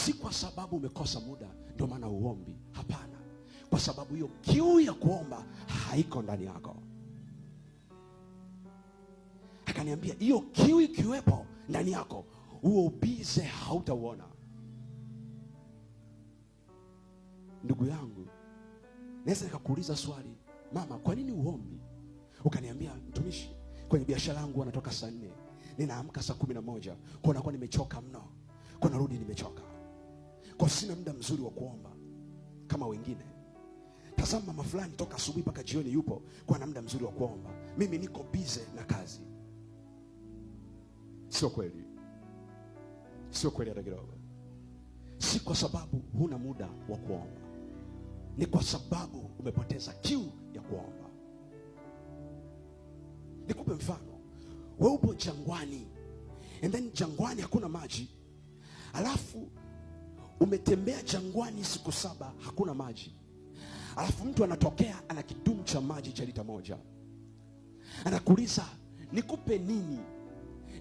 Si kwa sababu umekosa muda ndio maana uombi. Hapana, kwa sababu hiyo kiu ya kuomba haiko ndani yako. Akaniambia hiyo kiu ikiwepo ndani yako, huo ubize hautauona. Ndugu yangu, naweza nikakuuliza swali, mama, kwa nini uombi? Ukaniambia, mtumishi, kwenye biashara yangu wanatoka saa 4, ninaamka saa 11, kwa nakuwa nimechoka mno, kwa narudi nimechoka, kwa sina muda mzuri wa kuomba kama wengine. Tazama mama fulani toka asubuhi mpaka jioni yupo, kwa na muda mzuri wa kuomba. Mimi niko busy na kazi. Sio kweli. Sio kweli hata kidogo. Si kwa sababu huna muda wa kuomba, ni kwa sababu umepoteza kiu ya kuomba. Nikupe mfano. Wewe upo jangwani, and then jangwani hakuna maji. Alafu umetembea jangwani siku 7 hakuna maji. Alafu mtu anatokea ana kidumu cha maji cha lita 1. Anakuuliza, nikupe nini?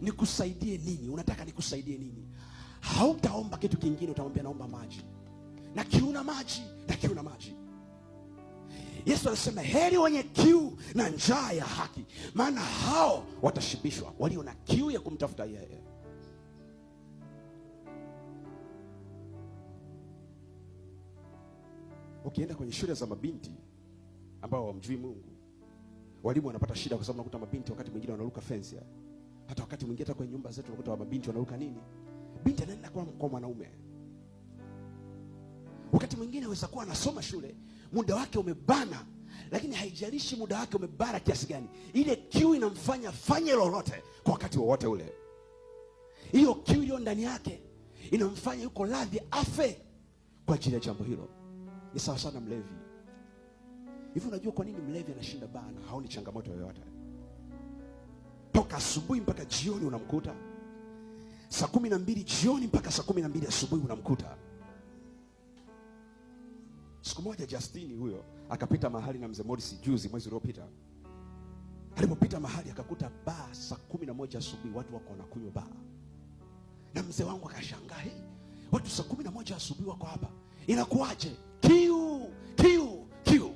Nikusaidie nini? Unataka nikusaidie nini? Hautaomba kitu kingine, utamwambia naomba maji. Na kiuna maji, na kiuna maji. Yesu anasema heri wenye kiu na njaa ya haki, maana hao watashibishwa. Walio na kiu ya kumtafuta yeye. Ukienda kwenye shule za mabinti ambao hawamjui Mungu, walimu wanapata shida kwa sababu unakuta mabinti wakati mwingine wanaruka fence. Hata wakati mwingine hata kwenye nyumba zetu unakuta mabinti wanaruka nini? Binti anaenda kwa mwanaume. Wakati mwingine anaweza kuwa anasoma shule, muda wake umebana, lakini haijalishi muda wake umebana kiasi gani, ile kiu inamfanya fanye lolote kwa wakati wowote ule. Hiyo kiu iliyo ndani yake inamfanya yuko radhi afe kwa ajili ya jambo hilo. Ni sawa sana mlevi. Hivi unajua kwa nini mlevi anashinda baa na haoni changamoto yoyote? Toka asubuhi mpaka jioni unamkuta. Saa 12 jioni mpaka saa 12 asubuhi unamkuta. Siku moja Justini huyo akapita mahali na mzee Morris juzi mwezi uliopita. Alipopita mahali akakuta baa saa 11 asubuhi watu wako wanakunywa baa. Na mzee wangu akashangaa, watu saa 11 asubuhi wako hapa, inakuaje? Kiu, kiu, kiu.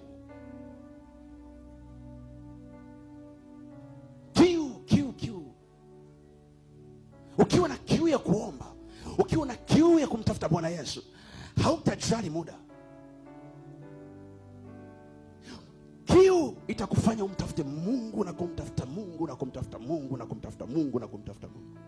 Kiu, kiu, kiu. Ukiwa na kiu ya kuomba, ukiwa na kiu ya kumtafuta Bwana Yesu, hautajali muda. Kiu itakufanya umtafute Mungu na kumtafuta Mungu na kumtafuta Mungu na kumtafuta Mungu na kumtafuta Mungu.